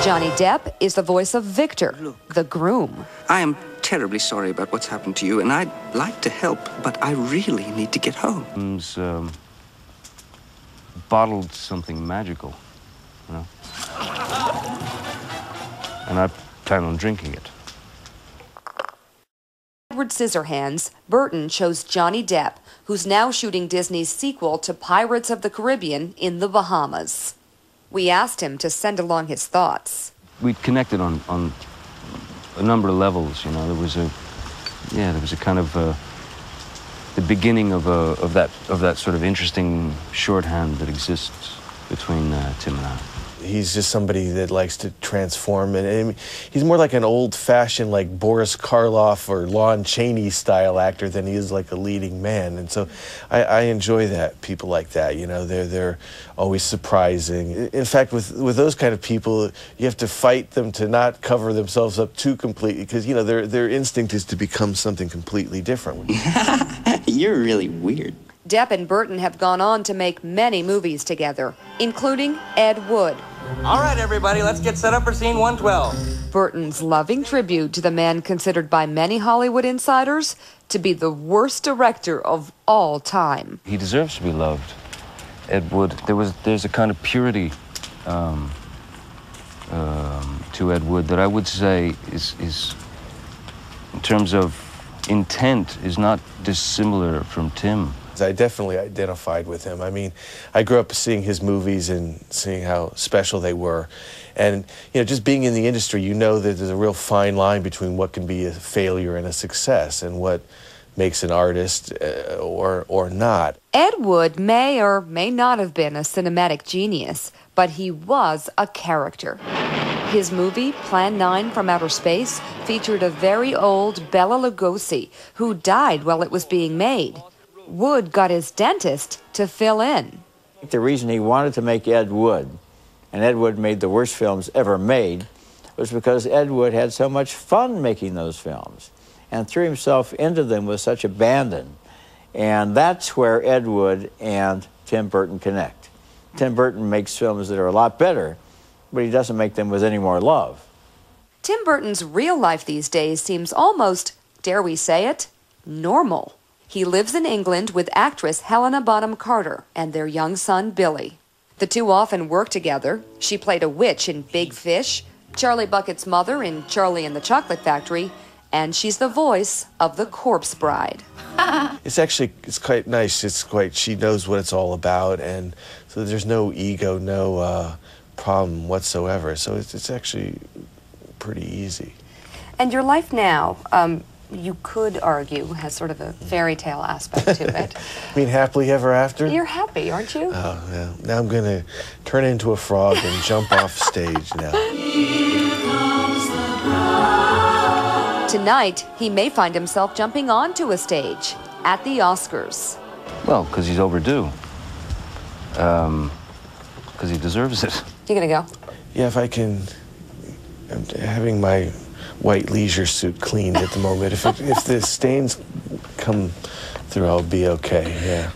Johnny Depp is the voice of Victor, the groom. I am terribly sorry about what's happened to you, and I'd like to help, but I really need to get home. Bottled something magical, you know? And I plan on drinking it. Edward Scissorhands, Burton chose Johnny Depp, who's now shooting Disney's sequel to Pirates of the Caribbean in the Bahamas. We asked him to send along his thoughts. We connected on a number of levels, you know. There was a kind of the beginning of that sort of interesting shorthand that exists between Tim and I. He's just somebody that likes to transform, and he's more like an old-fashioned, like Boris Karloff or Lon Chaney style actor than he is like a leading man. And so I enjoy that, people like that. You know, they're always surprising. In fact, with those kind of people, you have to fight them to not cover themselves up too completely, because you know their instinct is to become something completely different. You're really weird. Depp and Burton have gone on to make many movies together, including Ed Wood. All right, everybody, let's get set up for scene 112. Burton's loving tribute to the man considered by many Hollywood insiders to be the worst director of all time. He deserves to be loved. Ed Wood, there's a kind of purity to Ed Wood that I would say is in terms of intent, is not dissimilar from Tim. I definitely identified with him. I mean, I grew up seeing his movies and seeing how special they were. And, you know, just being in the industry, you know that there's a real fine line between what can be a failure and a success and what makes an artist or not. Ed Wood may or may not have been a cinematic genius, but he was a character. His movie, Plan 9 from Outer Space, featured a very old Bela Lugosi who died while it was being made. Wood got his dentist to fill in. The reason he wanted to make Ed Wood, and Ed Wood made the worst films ever made, was because Ed Wood had so much fun making those films and threw himself into them with such abandon. And that's where Ed Wood and Tim Burton connect. Tim Burton makes films that are a lot better, but he doesn't make them with any more love. Tim Burton's real life these days seems almost, dare we say it, normal. He lives in England with actress Helena Bonham Carter and their young son, Billy. The two often work together. She played a witch in Big Fish, Charlie Bucket's mother in Charlie and the Chocolate Factory, and she's the voice of the Corpse Bride. It's quite nice. She knows what it's all about, and so there's no ego, no problem whatsoever. So it's actually pretty easy. And your life now, you could argue, has sort of a fairy tale aspect to it. I mean, happily ever after? You're happy, aren't you? Oh, yeah. Now I'm going to turn into a frog and jump off stage now. Tonight, he may find himself jumping onto a stage at the Oscars. Well, because he's overdue. Because he deserves it. You gonna go? Yeah, if I can. I'm having my white leisure suit cleaned at the moment. If the stains come through, I'll be okay, yeah.